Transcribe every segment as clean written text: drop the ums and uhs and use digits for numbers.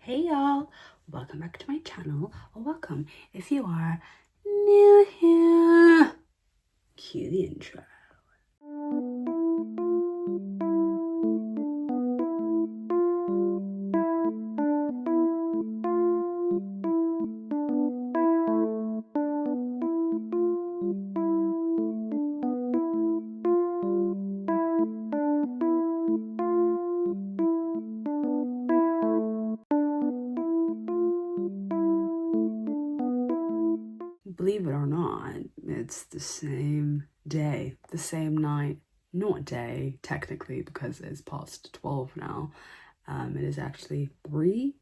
Hey y'all, welcome back to my channel, or welcome if you are new here. Cue the intro. Believe it or not, it's the same day, the same night, not day technically because it's past 12 now. It is actually 3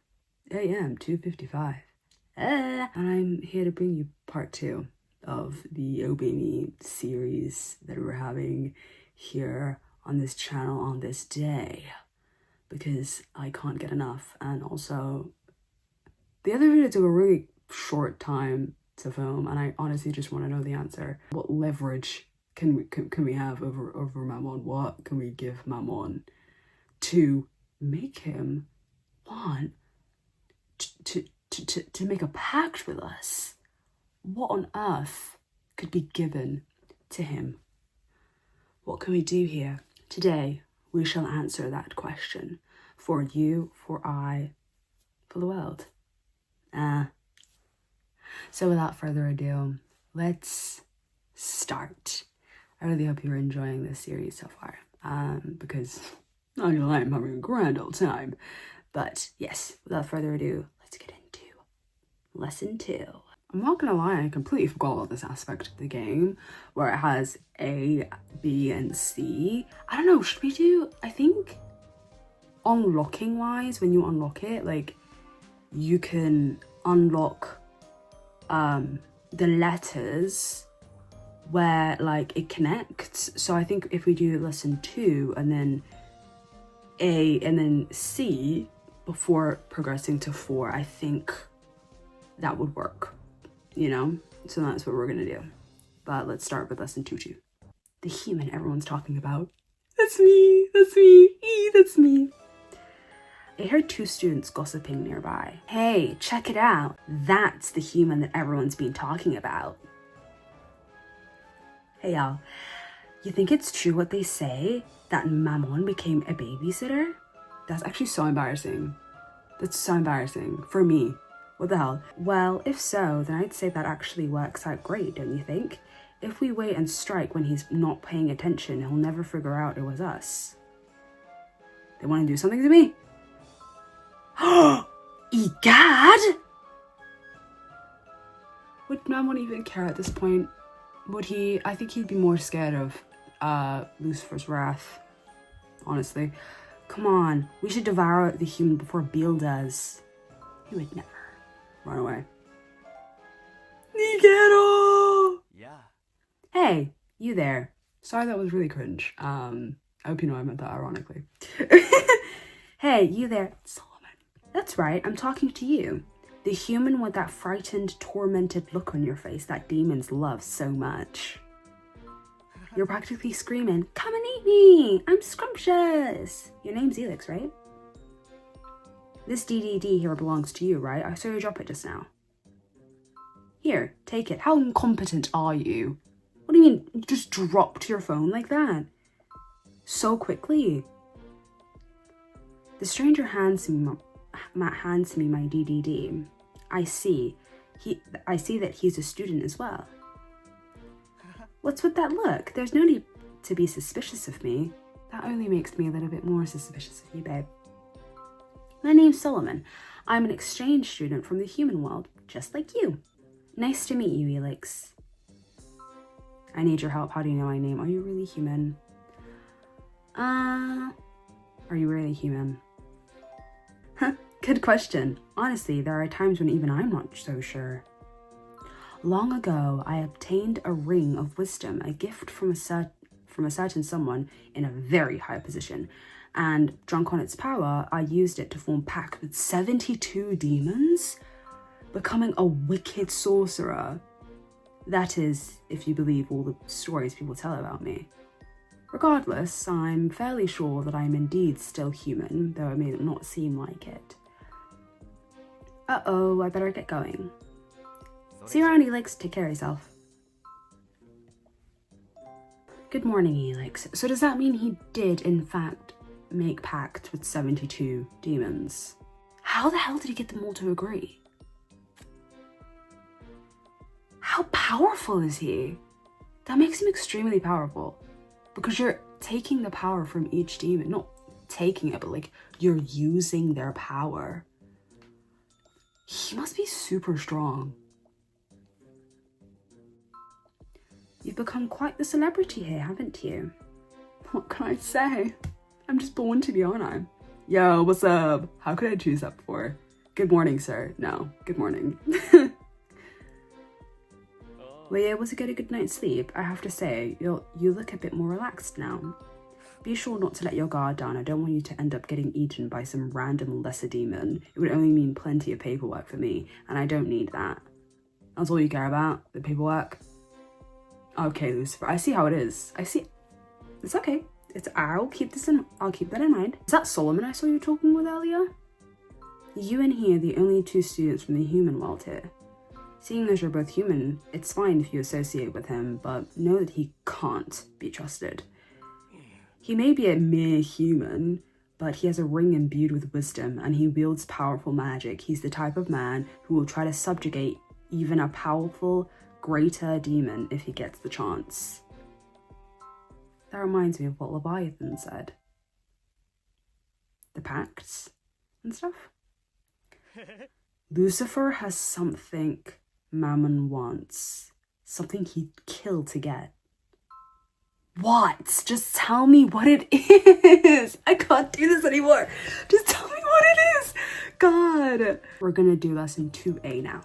a.m. 2:55. And I'm here to bring you part 2 of the Obey Me series that we're having here on this channel on this day, because I can't get enough. And also, the other video took a really short time to film, and I honestly just want to know the answer. What leverage can we have over Mammon? What can we give Mammon to make him want to make a pact with us? What on earth could be given to him? What can we do here? Today we shall answer that question for you, for I, for the world. So without further ado, let's start. I really hope you're enjoying this series so far, because not gonna lie, I'm having a grand old time. But yes, without further ado, let's get into lesson 2. I'm not gonna lie, I completely forgot about this aspect of the game where it has A, B, and C. I don't know, should we do, I think unlocking wise, when you unlock it, like you can unlock the letters where like it connects. So I think if we do lesson 2 and then A and then C before progressing to 4, I think that would work, you know? So that's what we're gonna do. But let's start with lesson 2. The human everyone's talking about. That's me, that's me, that's me. I heard 2 students gossiping nearby. Hey, check it out. That's the human that everyone's been talking about. Hey y'all, you think it's true what they say, that Mammon became a babysitter? That's actually so embarrassing. That's so embarrassing for me. What the hell? Well, if so, then I'd say that actually works out great, don't you think? If we wait and strike when he's not paying attention, he'll never figure out it was us. They want to do something to me? Egad! Would Mammon even care at this point? Would he? I think he'd be more scared of Lucifer's wrath, honestly. Come on, we should devour the human before Beale does. He would never run away. Nigero! Yeah. Hey, you there. Sorry, that was really cringe. I hope you know I meant that ironically. Hey, you there. Solomon. That's right, I'm talking to you. The human with that frightened, tormented look on your face that demons love so much. You're practically screaming, come and eat me! I'm scrumptious! Your name's Elix, right? This DDD here belongs to you, right? I saw you drop it just now. Here, take it. How incompetent are you? What do you mean, you just dropped your phone like that? So quickly. The stranger hands me my DDD. I see that he's a student as well. What's with that look? There's no need to be suspicious of me. That only makes me a little bit more suspicious of you, babe. My name's Solomon. I'm an exchange student from the human world, just like you. Nice to meet you, Elix. I need your help. How do you know my name? Are you really human? Are you really human? Huh, good question. Honestly, there are times when even I'm not so sure. Long ago, I obtained a ring of wisdom, a gift from a certain someone in a very high position, and drunk on its power, I used it to form pact with 72 demons, becoming a wicked sorcerer. That is, if you believe all the stories people tell about me. Regardless, I'm fairly sure that I'm indeed still human, though it may not seem like it. Uh-oh, I better get going. See you around, Elix. Take care of yourself. Good morning, Elix. So does that mean he did, in fact, make pact with 72 demons? How the hell did he get them all to agree? How powerful is he? That makes him extremely powerful. Because you're taking the power from each demon. Not taking it, but like, you're using their power. He must be super strong. You've become quite the celebrity here, haven't you? What can I say? I'm just born to be on, I'm. Yo, what's up? How could I choose that before? Good morning, sir. No, good morning. Were you able to get a good night's sleep? I have to say, you look a bit more relaxed now. Be sure not to let your guard down. I don't want you to end up getting eaten by some random lesser demon. It would only mean plenty of paperwork for me, and I don't need that. That's all you care about? The paperwork? Okay, Lucifer, I see how it is. I see. It's okay. I'll keep that in mind. Is that Solomon I saw you talking with earlier? You and he are the only two students from the human world here. Seeing as you're both human, it's fine if you associate with him, but know that he can't be trusted. He may be a mere human, but he has a ring imbued with wisdom, and he wields powerful magic. He's the type of man who will try to subjugate even a powerful, greater demon if he gets the chance. That reminds me of what Leviathan said. The pacts and stuff. Lucifer has something Mammon wants. Something he'd kill to get. What? Just tell me what it is. I can't do this anymore. Just tell me what it is. God. We're gonna do lesson 2A now.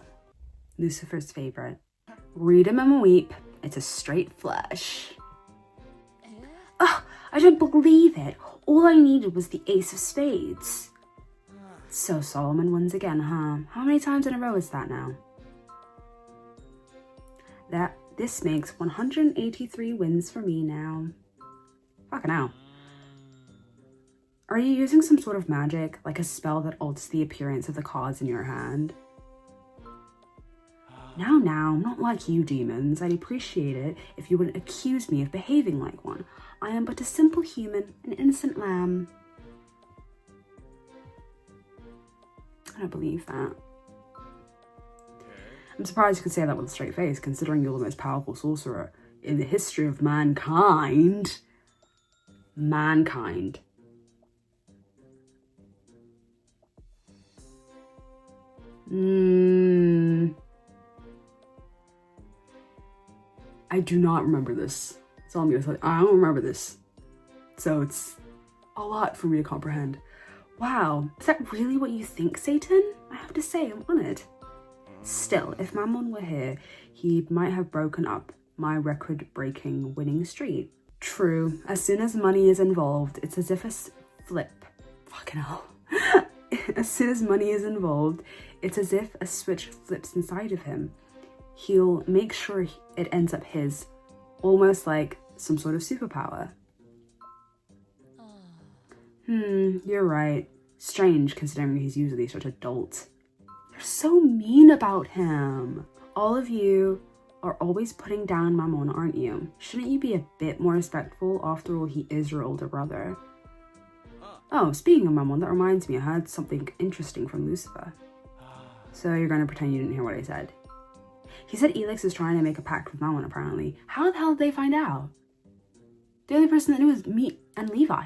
Lucifer's favorite. Read 'em and weep. It's a straight flush. Oh, I don't believe it. All I needed was the ace of spades. So Solomon wins again, huh? How many times in a row is that now? This makes 183 wins for me now. Fucking hell. Are you using some sort of magic, like a spell that alters the appearance of the cards in your hand? Now, not like you demons. I'd appreciate it if you wouldn't accuse me of behaving like one. I am but a simple human, an innocent lamb. I don't believe that. I'm surprised you could say that with a straight face, considering you're the most powerful sorcerer in the history of mankind. Mankind. I do not remember this. That's all I'm gonna tell you. I don't remember this. So it's a lot for me to comprehend. Wow, is that really what you think, Satan? I have to say, I'm honored. Still, if Mammon were here, he might have broken up my record-breaking winning streak. True, as soon as money is involved, it's as if a fucking hell. As soon as money is involved, it's as if a switch flips inside of him. He'll make sure it ends up his, almost like some sort of superpower. You're right. Strange, considering he's usually such a dolt. You're so mean about him. All of you are always putting down Mammon, aren't you? Shouldn't you be a bit more respectful? After all, he is your older brother. Oh, speaking of Mammon, that reminds me, I heard something interesting from Lucifer. So you're going to pretend you didn't hear what I said. He said Elix is trying to make a pact with Mammon, apparently. How the hell did they find out? The only person that knew was me and Levi.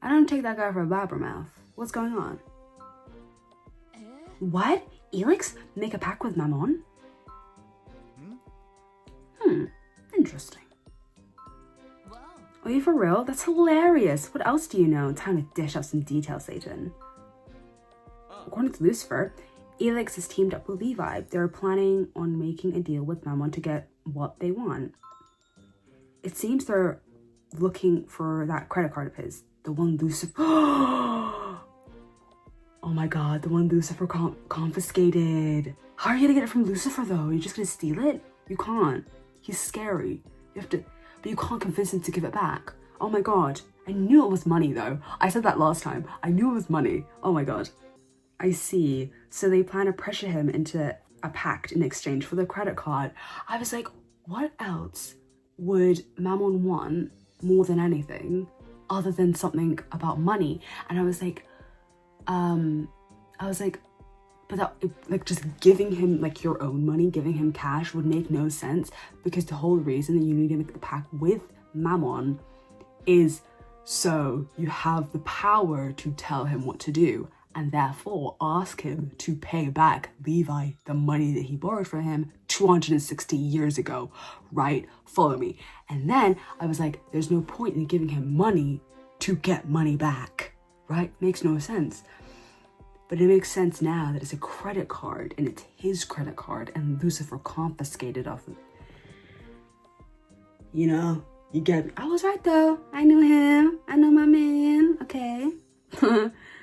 I don't take that guy for a blabbermouth. What's going on? What? Elix make a pact with Mammon? Interesting. Are you for real? That's hilarious. What else do you know? Time to dish up some details, Satan. According to Lucifer, Elix has teamed up with Levi. They're planning on making a deal with Mammon to get what they want. It seems they're looking for that credit card of his. The one Lucifer... Oh my god, the one Lucifer confiscated. How are you gonna get it from Lucifer though? You're just gonna steal it? You can't. He's scary. You have to... But you can't convince him to give it back. Oh my god. I knew it was money though. I said that last time. I knew it was money. Oh my god. I see. So they plan to pressure him into a pact in exchange for the credit card. I was like, what else would Mammon want more than anything other than something about money? And I was like, but that, like, just giving him like your own money, giving him cash would make no sense, because the whole reason that you need to make the pact with Mammon is so you have the power to tell him what to do, and therefore ask him to pay back Levi the money that he borrowed from him 260 years ago, right? Follow me. And then I was like, there's no point in giving him money to get money back, right? Makes no sense. But it makes sense now that it's a credit card and it's his credit card and Lucifer confiscated off of it. You know, you get me. I was right though. I knew him. I know my man. Okay.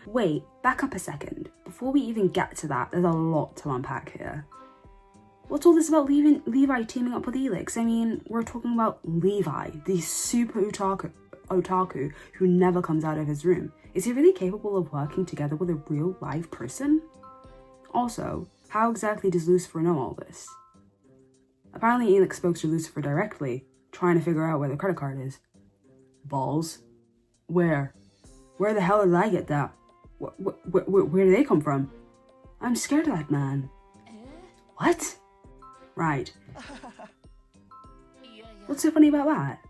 Wait, back up a second. Before we even get to that, there's a lot to unpack here. What's all this about Levi teaming up with Elix? I mean, we're talking about Levi, the super otaku who never comes out of his room. Is he really capable of working together with a real live person? Also, how exactly does Lucifer know all this? Apparently Elix spoke to Lucifer directly, trying to figure out where the credit card is. Balls? Where? Where the hell did I get that? Where do they come from? I'm scared of that man. What? Right. What's so funny about that?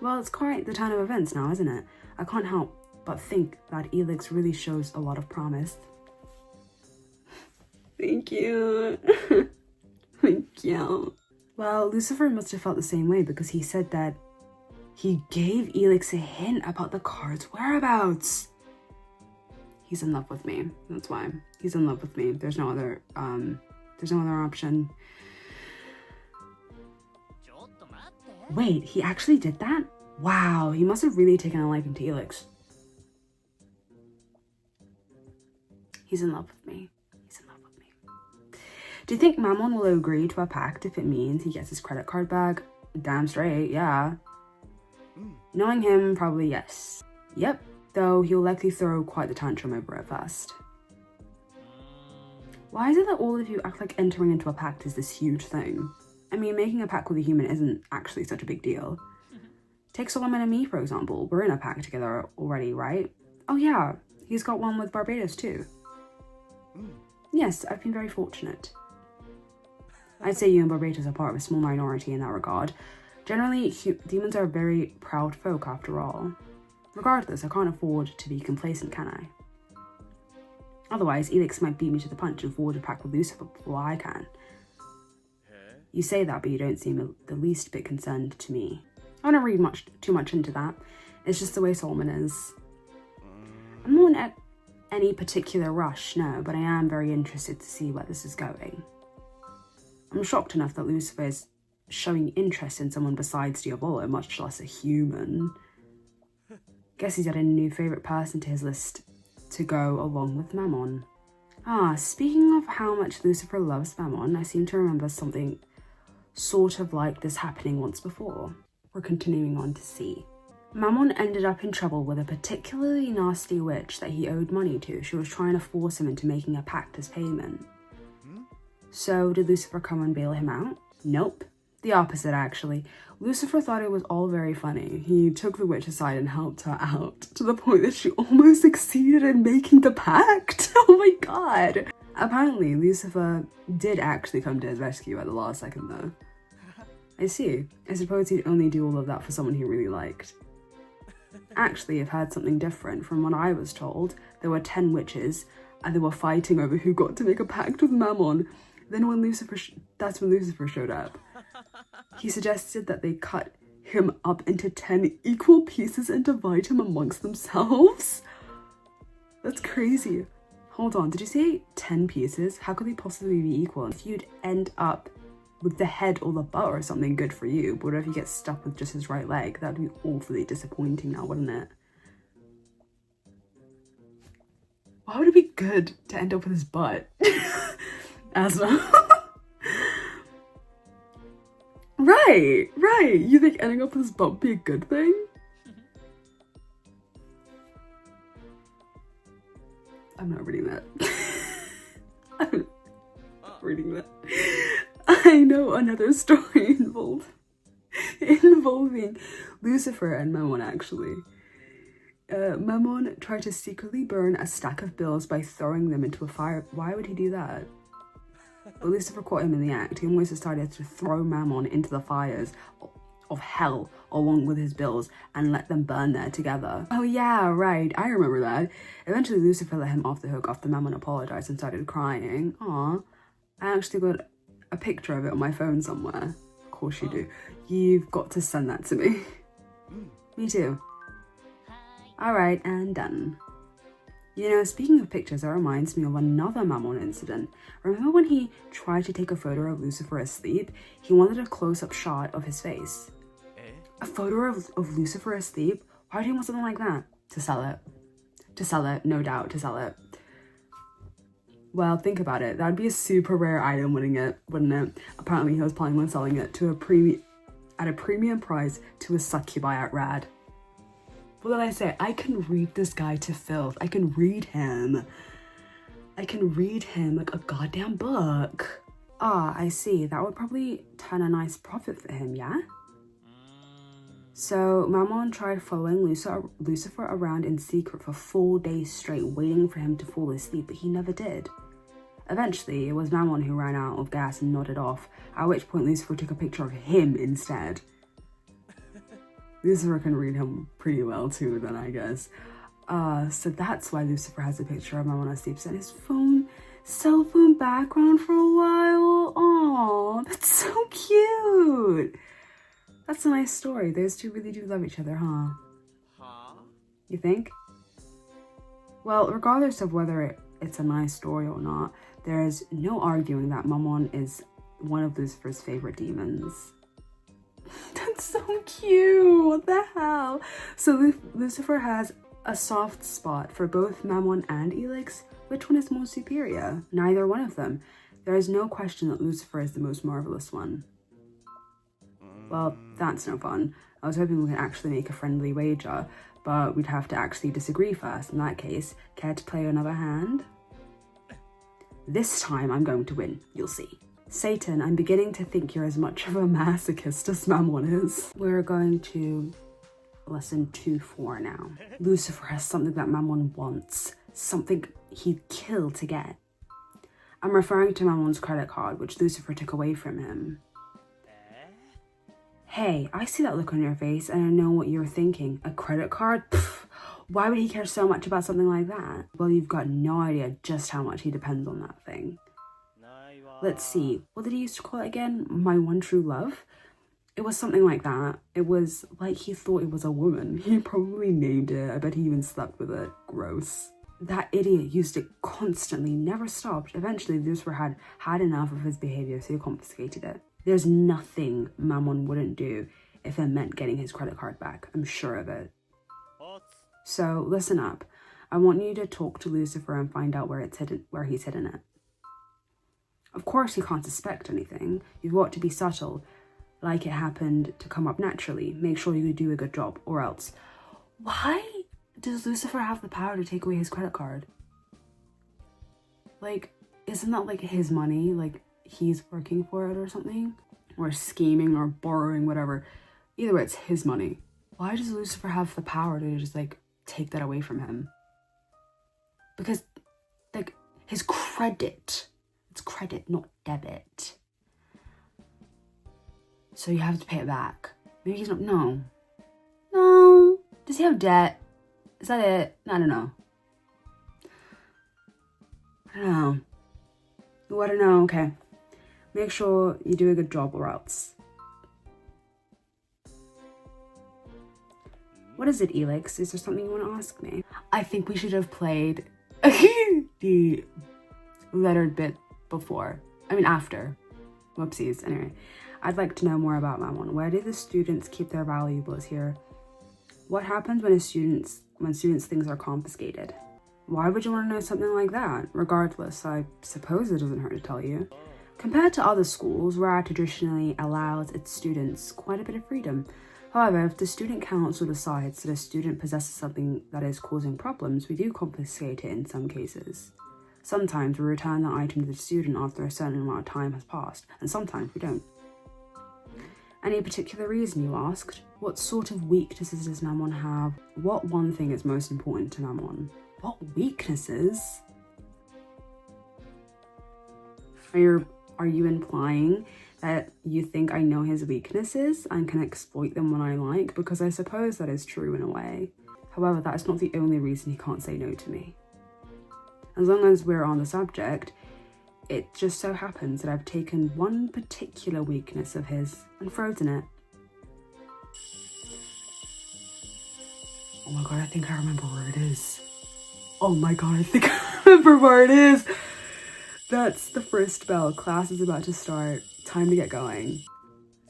Well, it's quite the turn of events now, isn't it? I can't help but think that Elix really shows a lot of promise. Thank you. Thank you. Well, Lucifer must have felt the same way, because he said that he gave Elix a hint about the card's whereabouts. He's in love with me. That's why. He's in love with me. There's no other option. Wait, he actually did that? Wow, he must have really taken a liking to Elix. He's in love with me. He's in love with me. Do you think Mammon will agree to a pact if it means he gets his credit card back? Damn straight, yeah. Knowing him, probably yes. Yep, though he'll likely throw quite the tantrum over it first. Why is it that all of you act like entering into a pact is this huge thing? I mean, making a pact with a human isn't actually such a big deal. Take Solomon and me, for example. We're in a pact together already, right? Oh yeah, he's got one with Barbados too. Yes, I've been very fortunate. I'd say you and Barbados are part of a small minority in that regard. Generally, demons are very proud folk after all. Regardless, I can't afford to be complacent, can I? Otherwise, Elix might beat me to the punch and forge a pact with Lucifer before I can. You say that, but you don't seem the least bit concerned to me. I don't read too much into that. It's just the way Solomon is. I'm not in any particular rush, no, but I am very interested to see where this is going. I'm shocked enough that Lucifer is showing interest in someone besides Diavolo, much less a human. Guess he's added a new favourite person to his list to go along with Mammon. Ah, speaking of how much Lucifer loves Mammon, I seem to remember something sort of like this happening once before. We're continuing on to see. Mammon ended up in trouble with a particularly nasty witch that he owed money to. She was trying to force him into making a pact as payment. So did Lucifer come and bail him out? Nope. The opposite, actually. Lucifer thought it was all very funny. He took the witch aside and helped her out, to the point that she almost succeeded in making the pact. Oh my god. Apparently, Lucifer did actually come to his rescue at the last second, though. I see. I suppose he'd only do all of that for someone he really liked. Actually, I've heard something different. From what I was told, there were 10 witches, and they were fighting over who got to make a pact with Mammon. Then that's when Lucifer showed up. He suggested that they cut him up into 10 equal pieces and divide him amongst themselves. That's crazy. Hold on, did you say 10 pieces? How could they possibly be equal? If you'd end up with the head or the butt or something, good for you. But what if you get stuck with just his right leg? That'd be awfully disappointing now, wouldn't it? Why would it be good to end up with his butt? Asthma. Right. You think ending up with his butt would be a good thing? I'm not reading that. I'm not reading that. I know another story involving Lucifer and Mammon, actually. Mammon tried to secretly burn a stack of bills by throwing them into a fire. Why would he do that? But Lucifer caught him in the act. He almost decided to throw Mammon into the fires of hell along with his bills and let them burn there together. Oh yeah, right, I remember that. Eventually Lucifer let him off the hook after Mammon apologized and started crying. Aw, I actually got a picture of it on my phone somewhere. Of course you do. You've got to send that to me. Me too. Alright, and done. You know, speaking of pictures, that reminds me of another Mammon incident. Remember when he tried to take a photo of Lucifer asleep? He wanted a close-up shot of his face. A photo of Lucifer asleep? Why do you want something like that? To sell it. To sell it, no doubt, to sell it. Well, think about it. That'd be a super rare item, wouldn't it? Apparently he was planning on selling it to at a premium price to a succubi at Rad. What did I say? I can read this guy to filth. I can read him like a goddamn book. Ah, I see. That would probably turn a nice profit for him, yeah? So Mammon tried following Lucifer around in secret for 4 days straight, waiting for him to fall asleep, but he never did. Eventually, it was Mammon who ran out of gas and nodded off, at which point Lucifer took a picture of him instead. Lucifer can read him pretty well too, then, I guess. So that's why Lucifer has a picture of Mammon asleep in his cell phone background for a while. Aww, that's so cute. That's a nice story. Those two really do love each other, huh? You think? Well, regardless of whether it's a nice story or not, there is no arguing that Mammon is one of Lucifer's favorite demons. That's so cute. What the hell? So Lucifer has a soft spot for both Mammon and Elix. Which one is more superior? Neither one of them. There is no question that Lucifer is the most marvelous one. Well, that's no fun. I was hoping we could actually make a friendly wager, but we'd have to actually disagree first. In that case, care to play another hand? This time I'm going to win. You'll see. Satan, I'm beginning to think you're as much of a masochist as Mammon is. We're going to lesson 2-4 now. Lucifer has something that Mammon wants. Something he'd kill to get. I'm referring to Mammon's credit card, which Lucifer took away from him. Hey, I see that look on your face and I know what you're thinking. A credit card? Pfft, why would he care so much about something like that? Well, you've got no idea just how much he depends on that thing. Let's see, what did he used to call it again? My one true love? It was something like that. It was like he thought it was a woman. He probably named it. I bet he even slept with it. Gross. That idiot used it constantly, never stopped. Eventually, Lucifer had enough of his behavior, so he confiscated it. There's nothing Mammon wouldn't do if it meant getting his credit card back. I'm sure of it. So listen up. I want you to talk to Lucifer and find out where he's hidden it. Of course, he can't suspect anything. You've got to be subtle, like it happened to come up naturally. Make sure you do a good job, or else. Why does Lucifer have the power to take away his credit card? Like, isn't that like his money? Like, he's working for it or something? Or scheming or borrowing, whatever. Either way, it's his money. Why does Lucifer have the power to just, like, take that away from him? Because, like, his credit. It's credit, not debit. So you have to pay it back. Maybe he's not, no. No. Does he have debt? Is that it? I don't know. I don't know, okay. Make sure you do a good job or else. What is it, Elix? Is there something you want to ask me? I think we should have played the lettered bit before. I mean, after. Whoopsies. Anyway, I'd like to know more about Mammon. Where do the students keep their valuables here? What happens when students' things are confiscated? Why would you want to know something like that? Regardless, I suppose it doesn't hurt to tell you. Compared to other schools, Rad traditionally allows its students quite a bit of freedom. However, if the student council decides that a student possesses something that is causing problems, we do confiscate it in some cases. Sometimes we return the item to the student after a certain amount of time has passed, and sometimes we don't. Any particular reason, you asked? What sort of weaknesses does Namon have? What one thing is most important to Namon? What weaknesses? Are you implying that you think I know his weaknesses and can exploit them when I like? Because I suppose that is true in a way. However, that is not the only reason he can't say no to me. As long as we're on the subject, it just so happens that I've taken one particular weakness of his and frozen it. Oh my god, I think I remember where it is. Oh my god, I think I remember where it is. That's the first bell. Class is about to start. Time to get going.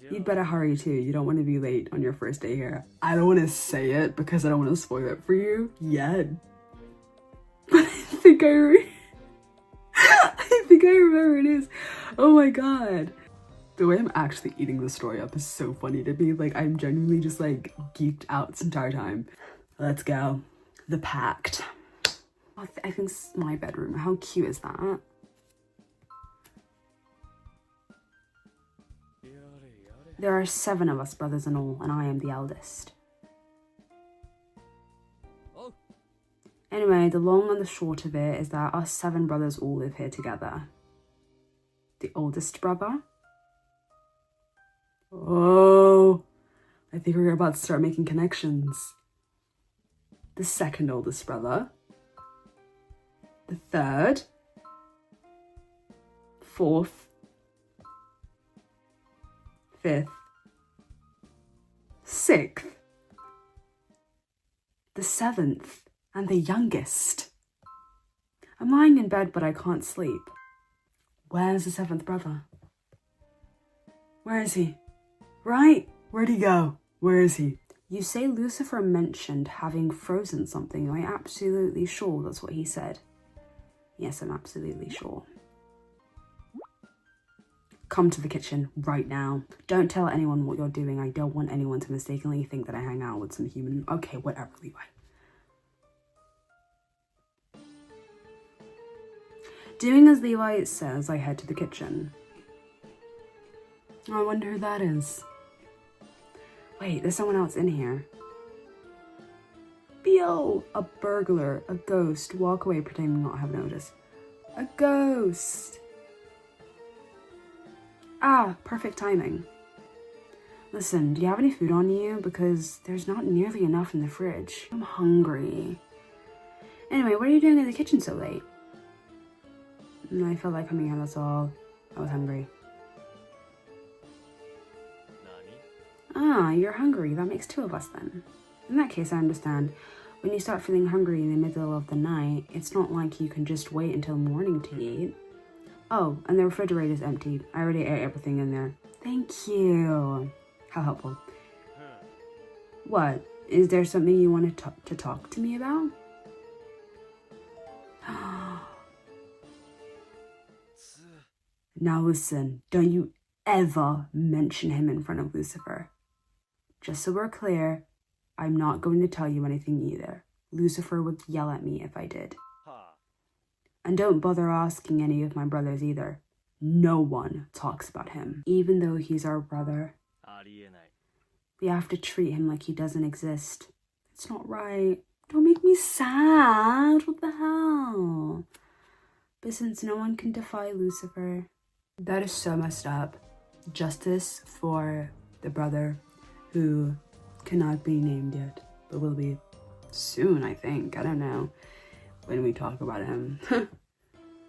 You'd better hurry too. You don't want to be late on your first day here. I don't want to say it because I don't want to spoil it for you yet. But I think I think I remember it is. Oh my god. The way I'm actually eating the story up is so funny to me. Like, I'm genuinely just like geeked out this entire time. Let's go. The PACT. Oh, I think it's my bedroom. How cute is that? There are 7 of us brothers in all, and I am the eldest. Anyway, the long and the short of it is that us 7 brothers all live here together. The oldest brother. Oh, I think we're about to start making connections. The second oldest brother. The third. 4th. 5th. 6th. The 7th. And the youngest. I'm lying in bed, but I can't sleep. Where's the 7th brother? Where is he? Right? Where'd he go? Where is he? You say Lucifer mentioned having frozen something. Am I absolutely sure that's what he said? Yes, I'm absolutely sure. Come to the kitchen right now. Don't tell anyone what you're doing. I don't want anyone to mistakenly think that I hang out with some human. Okay, whatever, Levi. Doing as Levi says, I head to the kitchen. I wonder who that is. Wait, there's someone else in here. Beal! A burglar, a ghost. Walk away pretending not to have noticed. A ghost! Ah, perfect timing. Listen, do you have any food on you? Because there's not nearly enough in the fridge. I'm hungry. Anyway, what are you doing in the kitchen so late? I felt like coming here, that's all. I was hungry. Ah, you're hungry. That makes 2 of us then. In that case, I understand. When you start feeling hungry in the middle of the night, it's not like you can just wait until morning to eat. Oh, and the refrigerator's empty. I already ate everything in there. Thank you. How helpful. What? Is there something you want to talk to me about? Now listen, don't you ever mention him in front of Lucifer. Just so we're clear, I'm not going to tell you anything either. Lucifer would yell at me if I did. And don't bother asking any of my brothers either. No one talks about him, even though he's our brother. We have to treat him like he doesn't exist. It's not right. Don't make me sad. What the hell? But since no one can defy Lucifer, that is so messed up. Justice for the brother who cannot be named yet, but will be soon, I think. I don't know when we talk about him.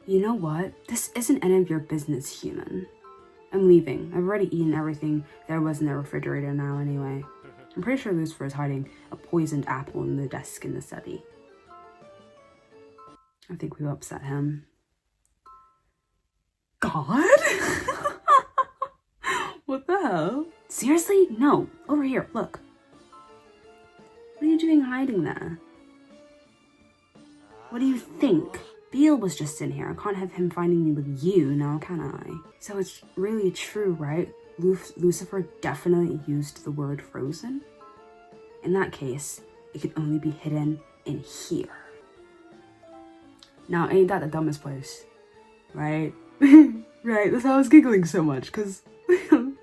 You know what? This isn't any of your business, human. I'm leaving. I've already eaten everything there was in the refrigerator now anyway. I'm pretty sure Lucifer is hiding a poisoned apple in the desk in the study. I think we've upset him. God? What the hell? Seriously? No. Over here, look. What are you doing hiding there? What do you think? Beal was just in here. I can't have him finding me with you now, can I? So it's really true, right? Lucifer definitely used the word frozen. In that case, it could only be hidden in here. Now, ain't that the dumbest place? Right? Right, that's why I was giggling so much, because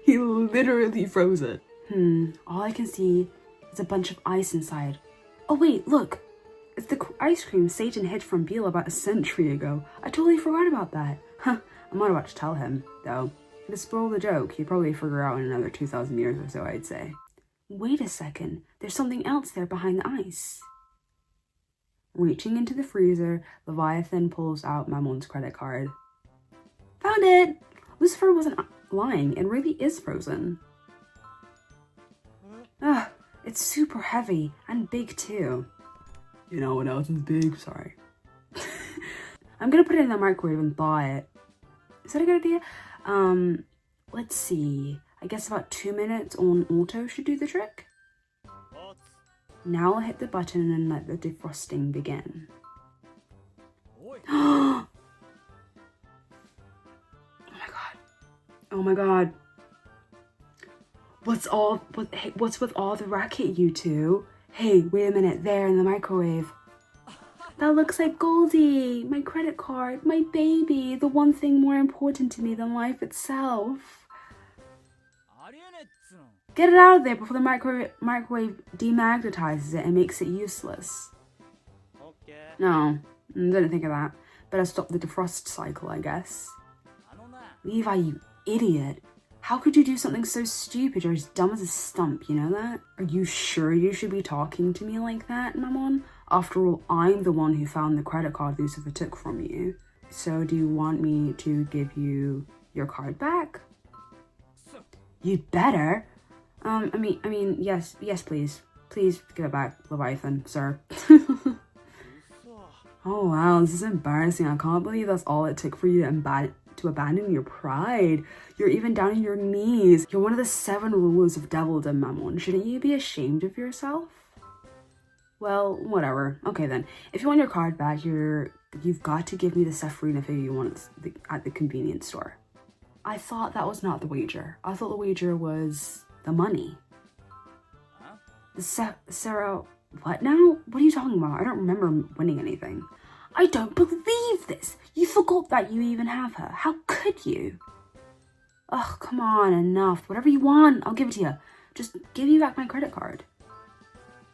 he literally froze it. All I can see is a bunch of ice inside. Oh wait, look! It's the ice cream Satan hid from Beale about a century ago. I totally forgot about that. Huh, I'm not about to tell him, though. To spoil the joke, he'd probably figure out in another 2,000 years or so, I'd say. Wait a second, there's something else there behind the ice. Reaching into the freezer, Leviathan pulls out Mammon's credit card. Found it! Lucifer wasn't lying, it really is frozen. Ugh, it's super heavy, and big too. You know what else is big? Sorry. I'm gonna put it in the microwave and thaw it. Is that a good idea? Let's see. I guess about 2 minutes on auto should do the trick. Now I'll hit the button and let the defrosting begin. Oh my god. Oh my god. What's with all the racket, you two? Hey, wait a minute, there in the microwave. That looks like Goldie, my credit card, my baby, the one thing more important to me than life itself. Get it out of there before the microwave demagnetizes it and makes it useless. No, didn't think of that. Better stop the defrost cycle, I guess. Levi, you idiot. How could you do something so stupid? You're as dumb as a stump, you know that? Are you sure you should be talking to me like that, Mammon? After all, I'm the one who found the credit card Lucifer took from you. So do you want me to give you your card back? You'd better. I mean, yes, please. Please give it back, Leviathan, sir. Oh wow, this is embarrassing. I can't believe that's all it took for you to abandon your pride. You're even down on your knees. You're one of the 7 rulers of devildom, Mammon. Shouldn't you be ashamed of yourself? Well, whatever. Okay then. If you want your card back, you've got to give me the Sephrina figure you want at the convenience store. I thought that was not the wager. I thought the wager was the money. Sarah, what now? What are you talking about? I don't remember winning anything. I don't believe this. You forgot that you even have her. How could you? Ugh, come on, enough. Whatever you want, I'll give it to you. Just give me back my credit card.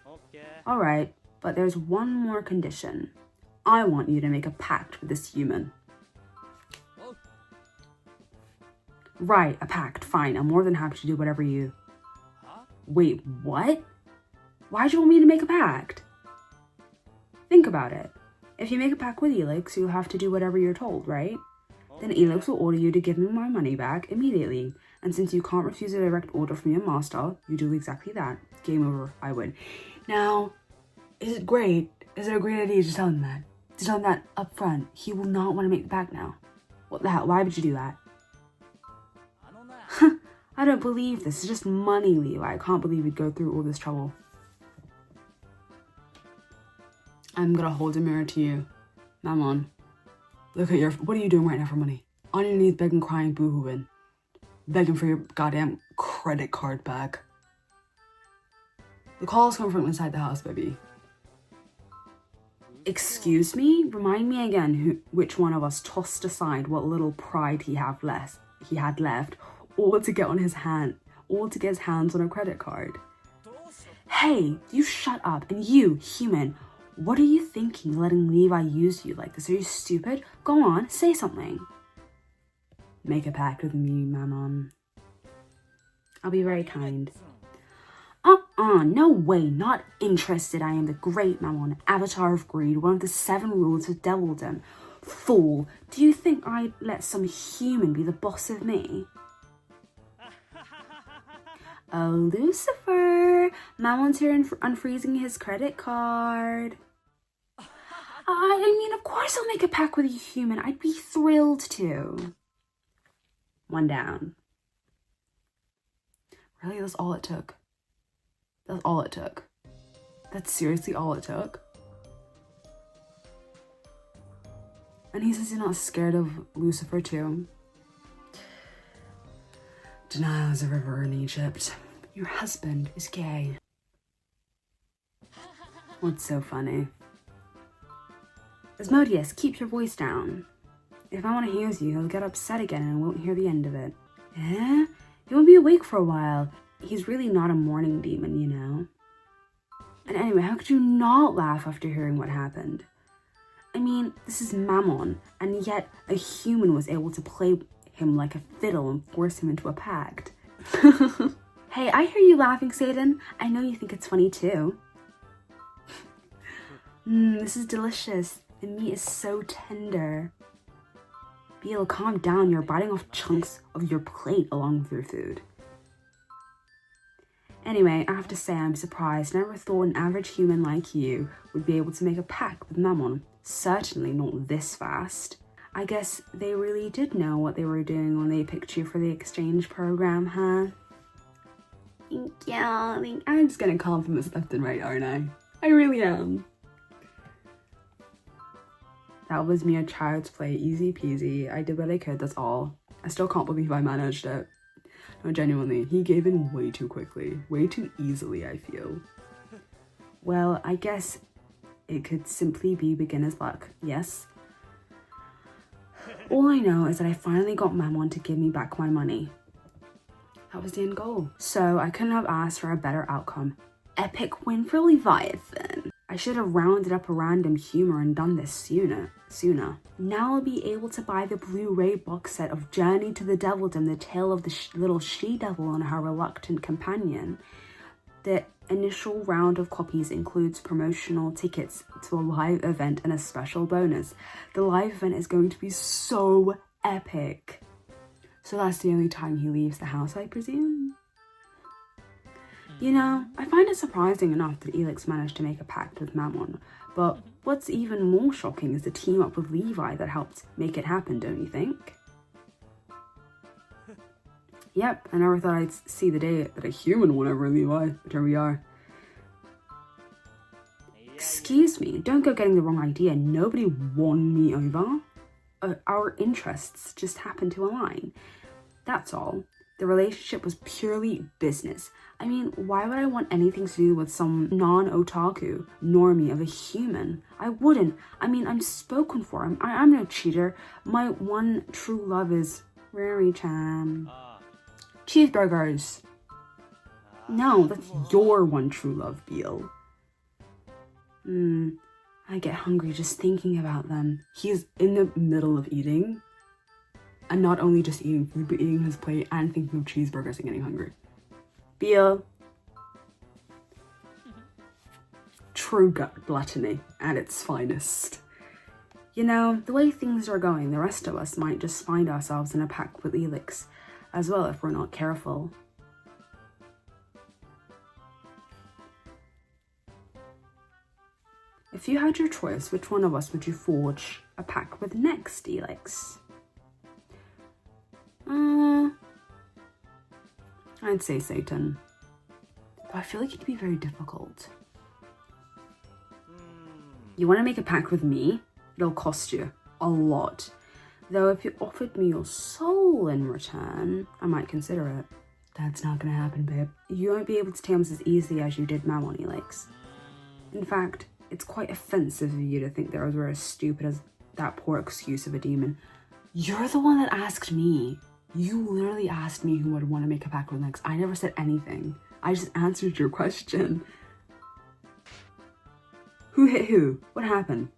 Okay. Alright, but there's one more condition. I want you to make a pact with this human. Oh. Right, a pact. Fine, I'm more than happy to do whatever you... Huh? Wait, what? Why'd you want me to make a pact? Think about it. If you make a pact with Elix, you'll have to do whatever you're told, right? Then Elix will order you to give me my money back immediately. And since you can't refuse a direct order from your master, you do exactly that. Game over, I win. Now, is it great? Is it a great idea to tell him that? To tell him that up front, he will not want to make the pact now. What the hell? Why would you do that? I don't believe this. It's just money, Levi. I can't believe you'd go through all this trouble. I'm gonna hold a mirror to you. Mammon. Look at what are you doing right now for money? On your knees begging, crying, boo-hooing. Begging for your goddamn credit card back. The call's coming from inside the house, baby. Excuse me? Remind me again which one of us tossed aside what little pride he had left, all to get his hands on a credit card. Hey, you shut up, and you, human, what are you thinking letting Levi use you like this? Are you stupid? Go on, say something. Make a pact with me, Mammon. I'll be very kind. No way, not interested. I am the great Mammon, avatar of greed, one of the 7 rulers of devildom. Fool, do you think I'd let some human be the boss of me? Oh, Lucifer! Mammon's here unfreezing his credit card. I mean, of course I'll make a pact with you, human. I'd be thrilled to. 1 down. Really? That's all it took? That's all it took? That's seriously all it took? And he says he's not scared of Lucifer too. Denial is a river in Egypt. Your husband is gay. What's so funny? Asmodeus, keep your voice down. If Mammon hears you, he'll get upset again and won't hear the end of it. Eh? He won't be awake for a while. He's really not a morning demon, you know. And anyway, how could you not laugh after hearing what happened? I mean, this is Mammon, and yet a human was able to play him like a fiddle and force him into a pact. Hey, I hear you laughing, Satan. I know you think it's funny too. This is delicious. The meat is so tender. Beal, calm down. You're biting off chunks of your plate along with your food. Anyway, I have to say I'm surprised. Never thought an average human like you would be able to make a pact with Mammon. Certainly not this fast. I guess they really did know what they were doing when they picked you for the exchange program, huh? Thank you. I'm just gonna compliment left and right, aren't I? I really am. That was mere child's play, easy peasy. I did what I could, that's all. I still can't believe I managed it. No, genuinely, he gave in way too quickly. Way too easily, I feel. Well, I guess it could simply be beginner's luck, yes? All I know is that I finally got Mammon to give me back my money. That was the end goal. So I couldn't have asked for a better outcome. Epic win for Leviathan. I should have rounded up a random humor and done this sooner. Now I'll be able to buy the Blu-ray box set of Journey to the Devildom, the tale of the little she-devil and her reluctant companion. The initial round of copies includes promotional tickets to a live event and a special bonus. The live event is going to be so epic. So that's the only time he leaves the house, I presume? You know, I find it surprising enough that Elix managed to make a pact with Mammon, but what's even more shocking is the team up with Levi that helped make it happen, don't you think? Yep, I never thought I'd see the day that a human won over Levi, but here we are. Excuse me, don't go getting the wrong idea. Nobody won me over. Our interests just happened to align. That's all. The relationship was purely business. I mean, why would I want anything to do with some non-otaku normie of a human? I wouldn't. I mean, I'm spoken for. I'm no cheater. My one true love is Rary-chan. Cheeseburgers. No, that's your one true love, Beal. I get hungry just thinking about them. He's in the middle of eating. And not only just eating food, but eating his plate and thinking of cheeseburgers and getting hungry. Beal. True gut gluttony at its finest. You know, the way things are going, the rest of us might just find ourselves in a pact with Elix as well if we're not careful. If you had your choice, which one of us would you forge a pact with next, Elix? I'd say Satan. But I feel like it'd be very difficult. You want to make a pact with me? It'll cost you a lot. Though if you offered me your soul in return, I might consider it. That's not gonna happen, babe. You won't be able to tame us as easily as you did Mammon, Elix. In fact, it's quite offensive of you to think that we're as stupid as that poor excuse of a demon. You're the one that asked me. You literally asked me who would want to make a pact with next. I never said anything. I just answered your question. Who hit who? What happened?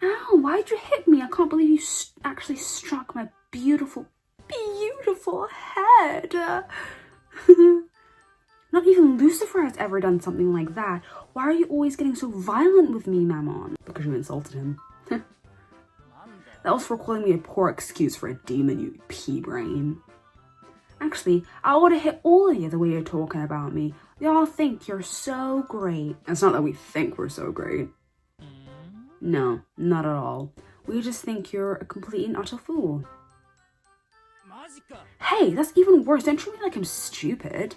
Ow, why'd you hit me? I can't believe you actually struck my beautiful, beautiful head. Not even Lucifer has ever done something like that. Why are you always getting so violent with me, Mammon? Because you insulted him. That was for calling me a poor excuse for a demon, you pea-brain. Actually, I would have hit all of you the way you're talking about me. Y'all think you're so great. It's not that we think we're so great. No, not at all. We just think you're a complete and utter fool. Hey, that's even worse. Don't treat me like I'm stupid.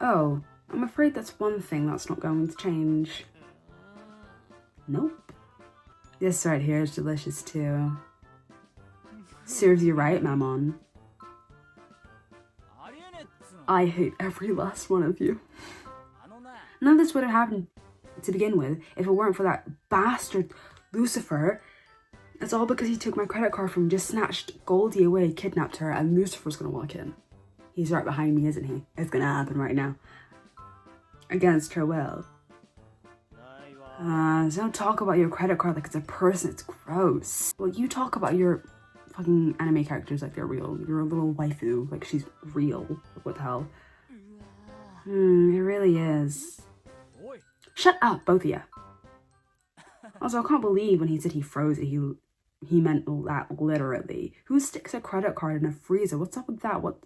Oh, I'm afraid that's one thing that's not going to change. Nope. This right here is delicious too. Serves you right, Mammon. I hate every last one of you. None of this would have happened to begin with if it weren't for that bastard Lucifer. It's all because he took my credit card from, just snatched Goldie away, kidnapped her, and Lucifer's gonna walk in. He's right behind me, isn't he? It's gonna happen right now. Against her will. So don't talk about your credit card like it's a person, it's gross. Well, you talk about your fucking anime characters like they're real. You're a little waifu, like she's real. What the hell? It really is. Shut up, both of you. Also, I can't believe when he said he froze it, he meant that literally. Who sticks a credit card in a freezer? What's up with that? What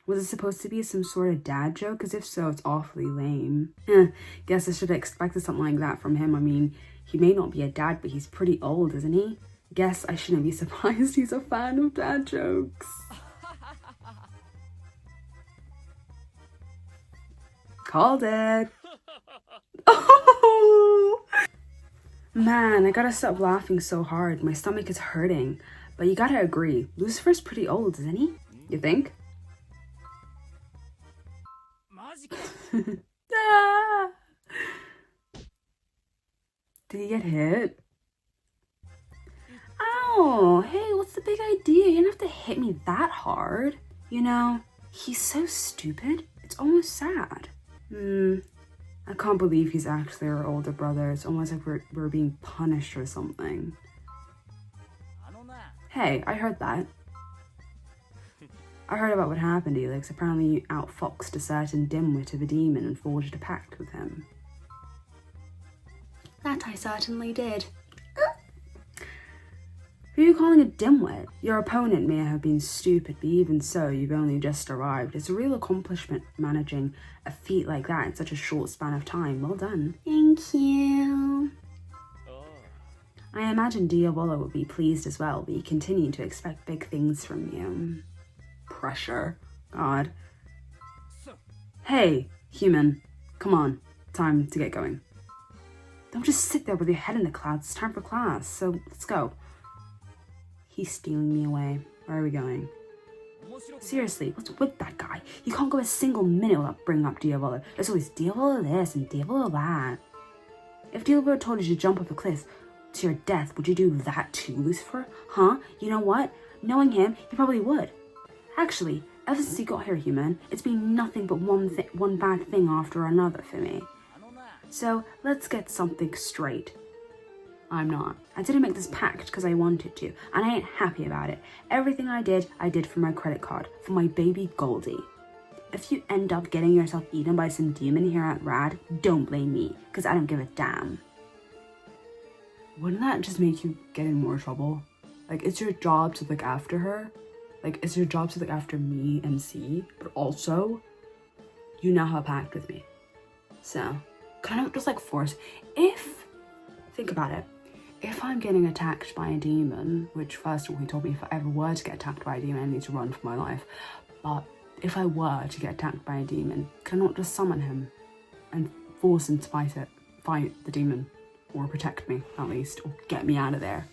was it supposed to be, some sort of dad joke? Because if so, it's awfully lame. Guess I should have expected something like that from him. I mean, he may not be a dad, but he's pretty old, isn't he? Guess I shouldn't be surprised he's a fan of dad jokes. Called it. Oh! Man, I gotta stop laughing so hard. My stomach is hurting. But you gotta agree, Lucifer's pretty old, isn't he? You think? Ah! Did he get hit? Ow! Hey, what's the big idea? You don't have to hit me that hard. You know, he's so stupid. It's almost sad. I can't believe he's actually our older brother. It's almost like we're being punished or something. Hey, I heard that. I heard about what happened, Elix. Apparently you outfoxed a certain dimwit of a demon and forged a pact with him. That I certainly did. Who are you calling a dimwit? Your opponent may have been stupid, but even so, you've only just arrived. It's a real accomplishment managing a feat like that in such a short span of time. Well done. Thank you. I imagine Diavolo would be pleased as well, but you continue to expect big things from you. Pressure. God. Hey, human. Come on. Time to get going. Don't just sit there with your head in the clouds. It's time for class, so let's go. He's stealing me away. Where are we going? Seriously, what's with that guy? You can't go a single minute without bringing up Diavolo. There's always Diavolo this and Diavolo that. If Diavolo told you to jump off a cliff to your death, would you do that too, Lucifer? Huh? You know what? Knowing him, he probably would. Actually, ever since you got here, human, it's been nothing but one bad thing after another for me. So, let's get something straight. I'm not. I didn't make this pact because I wanted to, and I ain't happy about it. Everything I did for my credit card, for my baby Goldie. If you end up getting yourself eaten by some demon here at Rad, don't blame me, because I don't give a damn. Wouldn't that just make you get in more trouble? Like, it's your job to look after her. Like, it's your job to look after me and C, but also, you now have a pact with me. So, kind of just like force. Think about it. If I'm getting attacked by a demon, which first of all, he told me if I ever were to get attacked by a demon, I need to run for my life. But if I were to get attacked by a demon, can I not just summon him and force him to fight the demon, or protect me at least, or get me out of there?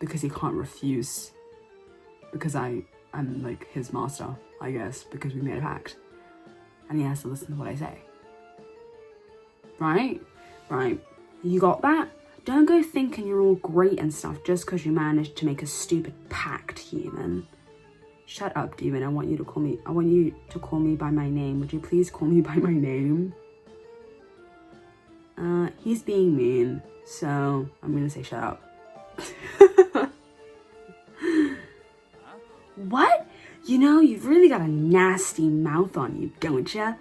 Because he can't refuse, because I'm like his master, I guess, because we made a pact, and he has to listen to what I say. Right? You got that? Don't go thinking you're all great and stuff just because you managed to make a stupid pact, human. Shut up, demon. I want you to call me by my name. Would you please call me by my name? He's being mean, so I'm gonna say shut up. What? You know, you've really got a nasty mouth on you, don't ya?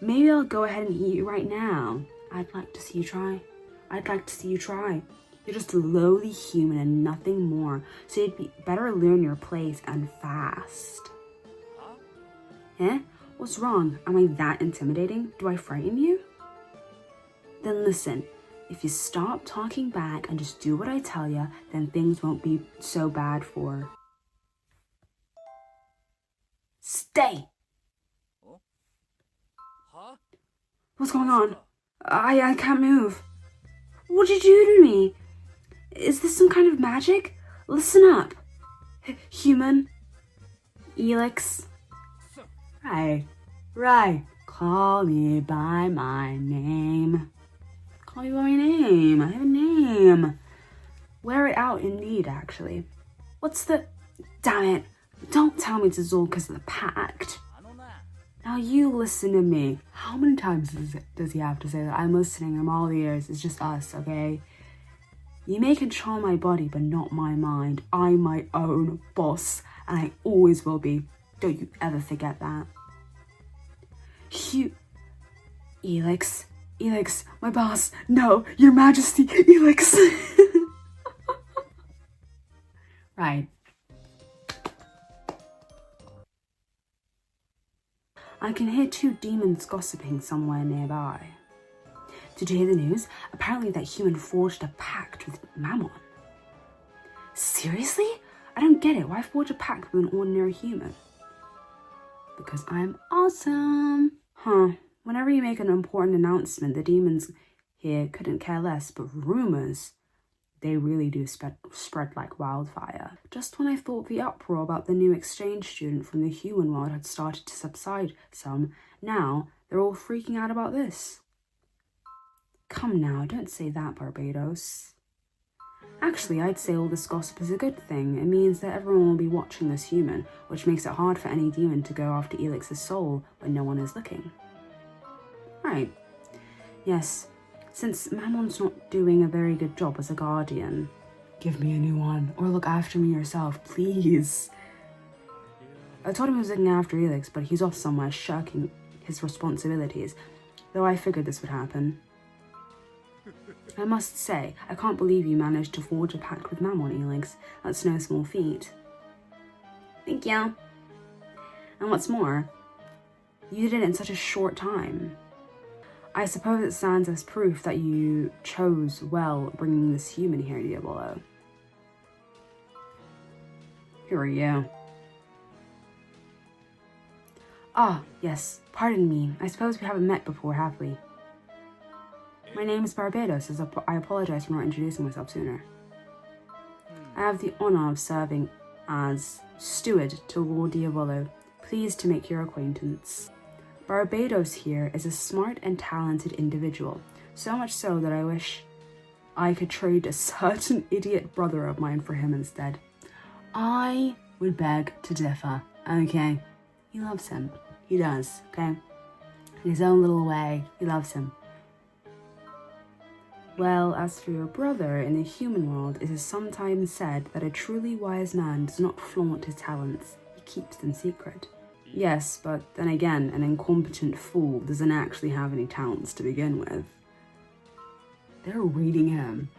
Maybe I'll go ahead and eat you right now. I'd like to see you try. You're just a lowly human and nothing more, so you'd be better learn your place and fast. Eh? What's wrong? Am I that intimidating? Do I frighten you? Then listen, if you stop talking back and just do what I tell you, then things won't be so bad for... Stay! What's going on? I can't move. What did you do to me? Is this some kind of magic? Listen up. Human. Elix. Right. Call me by my name. Call me by my name. I have a name. Wear it out indeed, actually. What's the... Damn it. Don't tell me it's all because of the pact. Now you listen to me. How many times does he have to say that? I'm listening, I'm all ears, it's just us, okay? You may control my body, but not my mind. I'm my own boss, and I always will be. Don't you ever forget that. Elix, my boss. No, your majesty, Elix. Right. I can hear two demons gossiping somewhere nearby. Did you hear the news? Apparently that human forged a pact with Mammon. Seriously? I don't get it. Why forge a pact with an ordinary human? Because I'm awesome. Whenever you make an important announcement, the demons here couldn't care less, but rumors, they really do spread like wildfire. Just when I thought the uproar about the new exchange student from the human world had started to subside some, now they're all freaking out about this. Come now, don't say that, Barbados. Actually, I'd say all this gossip is a good thing. It means that everyone will be watching this human, which makes it hard for any demon to go after Elix's soul when no one is looking. Right. Yes. Since Mammon's not doing a very good job as a guardian, give me a new one, or look after me yourself, please. I told him he was looking after Elix, but he's off somewhere shirking his responsibilities, though I figured this would happen. I must say, I can't believe you managed to forge a pact with Mammon, Elix. That's no small feat. Thank you. And what's more, you did it in such a short time. I suppose it stands as proof that you chose well bringing this human here, Diavolo. Who are you? Ah, yes, pardon me. I suppose we haven't met before, have we? My name is Barbados, I apologize for not introducing myself sooner. I have the honor of serving as steward to Lord Diavolo. Pleased to make your acquaintance. Barbados here is a smart and talented individual, so much so that I wish I could trade a certain idiot brother of mine for him instead. I would beg to differ, okay? He loves him. He does, okay? In his own little way, he loves him. Well, as for your brother, in the human world, it is sometimes said that a truly wise man does not flaunt his talents, he keeps them secret. Yes, but then again, an incompetent fool doesn't actually have any talents to begin with. They're reading him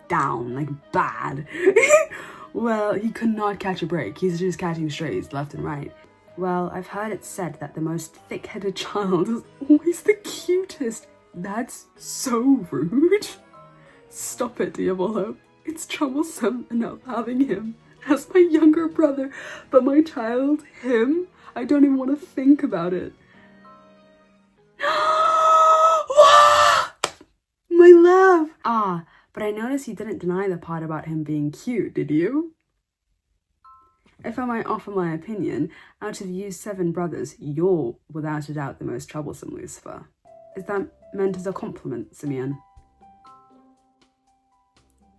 down, like bad. Well, he could not catch a break. He's just catching strays left and right. Well, I've heard it said that the most thick-headed child is always the cutest. That's so rude. Stop it, Diavolo. It's troublesome enough having him as my younger brother, but my child, him, I don't even want to think about it. My love! Ah, but I noticed you didn't deny the part about him being cute, did you? If I might offer my opinion, out of you 7 brothers, you're without a doubt the most troublesome, Lucifer. Is that meant as a compliment, Simeon?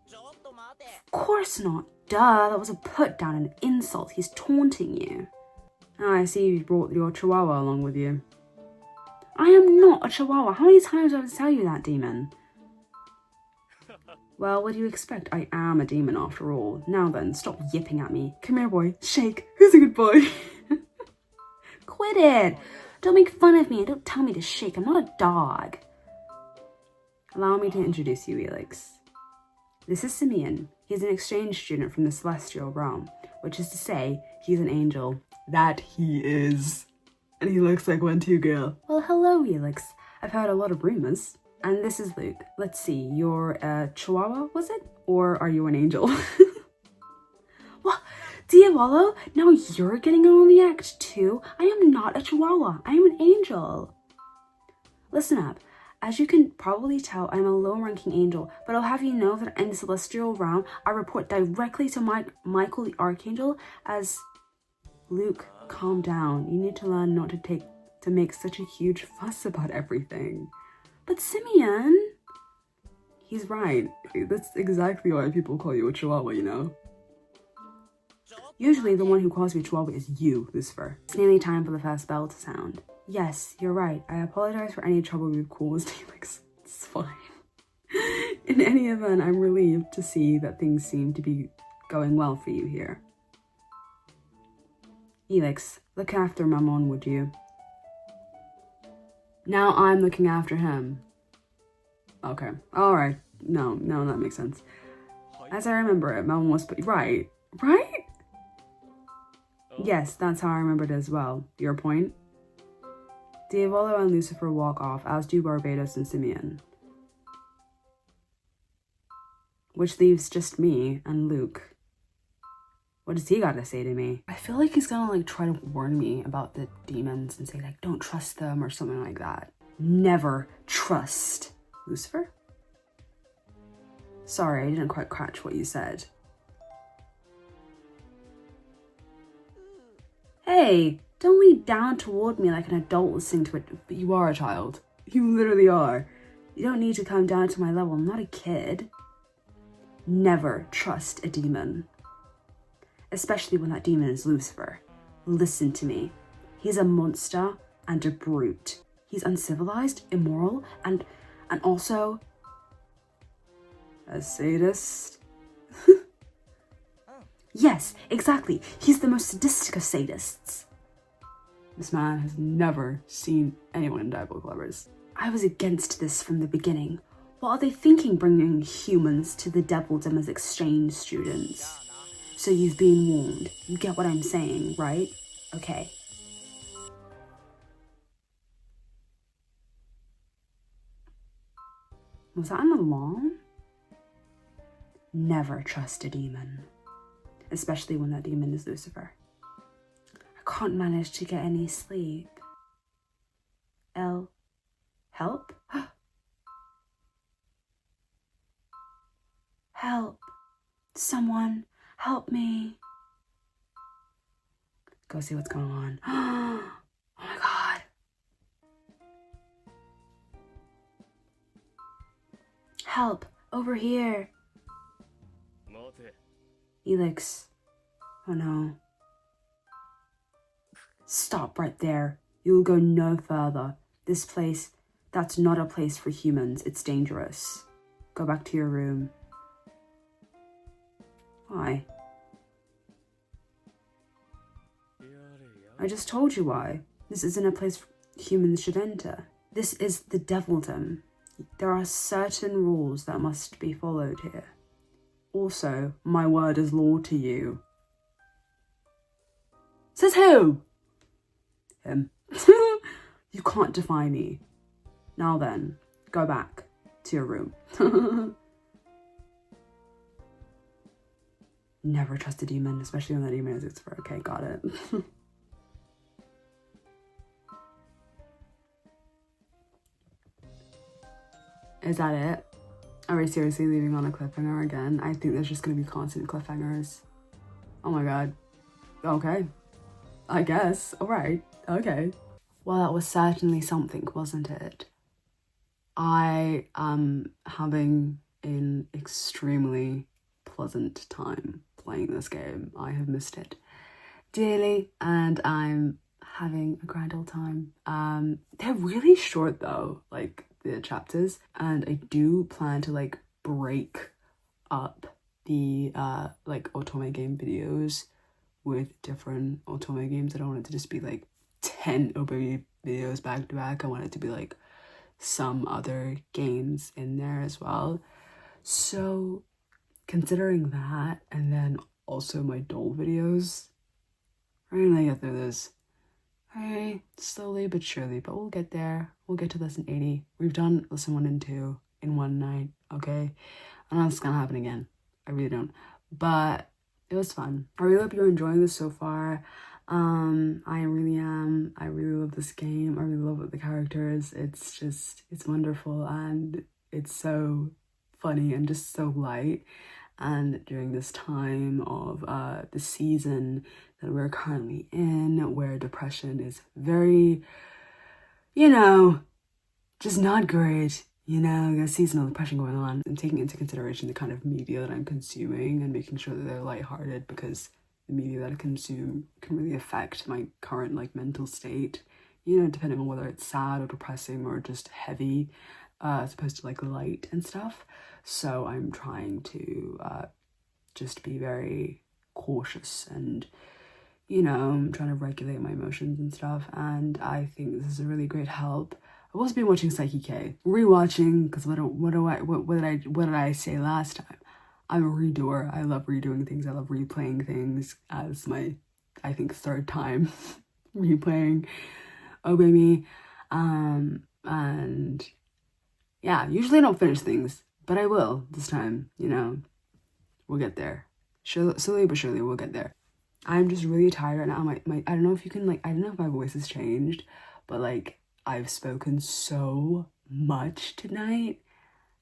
Of course not. Duh, that was a put-down, an insult. He's taunting you. Ah, I see you brought your chihuahua along with you. I am not a chihuahua. How many times do I have to tell you that, demon? Well, what do you expect? I am a demon after all. Now then, stop yipping at me. Come here, boy. Shake. Who's a good boy? Quit it. Don't make fun of me and don't tell me to shake. I'm not a dog. Allow me to introduce you, Elix. This is Simeon. He's an exchange student from the celestial realm, which is to say, he's an angel. That he is. And he looks like one too, girl. Well, hello, Elix. I've heard a lot of rumors. And this is Luke. Let's see, you're a chihuahua, was it? Or are you an angel? What? Diavolo? Now you're getting on the act too? I am not a chihuahua. I am an angel. Listen up. As you can probably tell, I'm a low-ranking angel, but I'll have you know that in the celestial realm, I report directly to Michael the Archangel as Luke calm down. You need to learn not to make such a huge fuss about everything. But Simeon, he's right. That's exactly why people call you a chihuahua, you know? Usually the one who calls me chihuahua is you, Lucifer. It's nearly time for the first bell to sound. Yes, you're right. I apologize for any trouble we've caused. Elix, it's fine. In any event, I'm relieved to see that things seem to be going well for you here. Elix, look after Mammon, would you? Now I'm looking after him. Okay, alright. No, that makes sense. As I remember it, Mammon was right? Right? Yes, that's how I remembered it as well. Your point? Diavolo and Lucifer walk off, as do Barbados and Simeon. Which leaves just me and Luke. What does he got to say to me? I feel like he's gonna try to warn me about the demons and say don't trust them or something like that. Never trust. Lucifer? Sorry, I didn't quite catch what you said. Hey, don't lean down toward me like an adult listening to it. But you are a child. You literally are. You don't need to come down to my level. I'm not a kid. Never trust a demon. Especially when that demon is Lucifer. Listen to me. He's a monster and a brute. He's uncivilized, immoral, and also a sadist. Yes, exactly. He's the most sadistic of sadists. This man has never seen anyone in diabolical lovers. I was against this from the beginning. What are they thinking bringing humans to the devildom as exchange students? So you've been warned. You get what I'm saying, right? Okay. Was that an alarm? Never trust a demon. Especially when that demon is Lucifer. I can't manage to get any sleep. Help? Help. Someone, help me. Go see what's going on. Oh my god. Help, over here. Elix. Oh no. Stop right there. You will go no further. This place, that's not a place for humans. It's dangerous. Go back to your room. Why? I just told you why. This isn't a place humans should enter. This is the devildom. There are certain rules that must be followed here. Also, my word is law to you. Says who? Him. You can't defy me. Now then, go back to your room. Never trust a demon, especially when that demon is Lucifer. Okay, got it. Is that it? Are we seriously leaving on a cliffhanger again? I think there's just gonna be constant cliffhangers. Oh my god. Okay. I guess. Alright. Okay. Well, that was certainly something, wasn't it? I am having an extremely pleasant time playing this game. I have missed it dearly and I'm having a grand old time. They're really short though, the chapters, and I do plan to break up the otome game videos with different otome games. I don't want it to just be 10 otome videos back to back. I want it to be some other games in there as well. So considering that, and then also my doll videos, we're gonna get through this. Alright, slowly but surely, but we'll get there. We'll get to lesson 80. We've done lesson 1 and 2 in one night, okay? I don't know if it's gonna happen again. I really don't. But it was fun. I really hope you're enjoying this so far. I really am. I really love this game. I really love the characters. It's wonderful and it's so funny and just so light. and during this time of the season that we're currently in, where depression is very, you know, just not great. You know, there's seasonal depression going on, and taking into consideration the kind of media that I'm consuming and making sure that they're lighthearted, because the media that I consume can really affect my current like mental state, you know, depending on whether it's sad or depressing or just heavy, as opposed to like light and stuff. So I'm trying to just be very cautious and, you know, I'm trying to regulate my emotions and stuff. And I think this is a really great help. I've also been watching Psyche K, rewatching, because what did I say last time? I'm a redoer. I love redoing things. I love replaying things as my, I think, third time replaying Obey Me. And yeah, usually I don't finish things, but I will this time, you know. We'll get there. Slowly but surely we'll get there. I'm just really tired right now. My I don't know if you can, like, I don't know if my voice has changed, but like I've spoken so much tonight,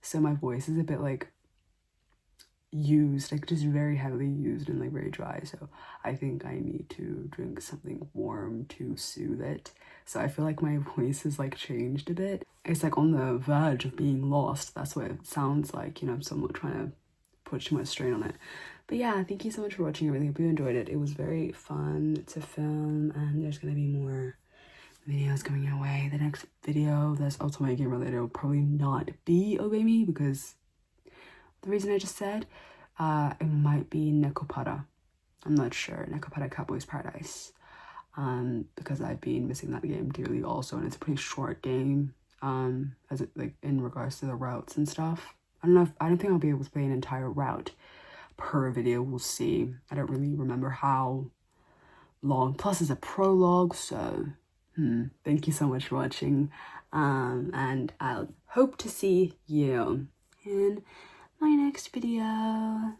so my voice is a bit like used, like just very heavily used and like very dry. So I think I need to drink something warm to soothe it. So I feel like my voice has like changed a bit. It's like on the verge of being lost. That's what it sounds like, you know. So I'm not trying to put too much strain on it. But yeah, thank you so much for watching. I really hope you enjoyed it. It was very fun to film, and there's gonna be more videos coming your way. The next video that's also my game related will probably not be Obey Me, because the reason I just said, it might be Nekopara. I'm not sure. Nekopara Cowboys Paradise. Because I've been missing that game dearly also, and it's a pretty short game, as it, like, in regards to the routes and stuff. I don't think I'll be able to play an entire route per video. We'll see. I don't really remember how long. Plus it's a prologue, so thank you so much for watching. And I'll hope to see you in my next video.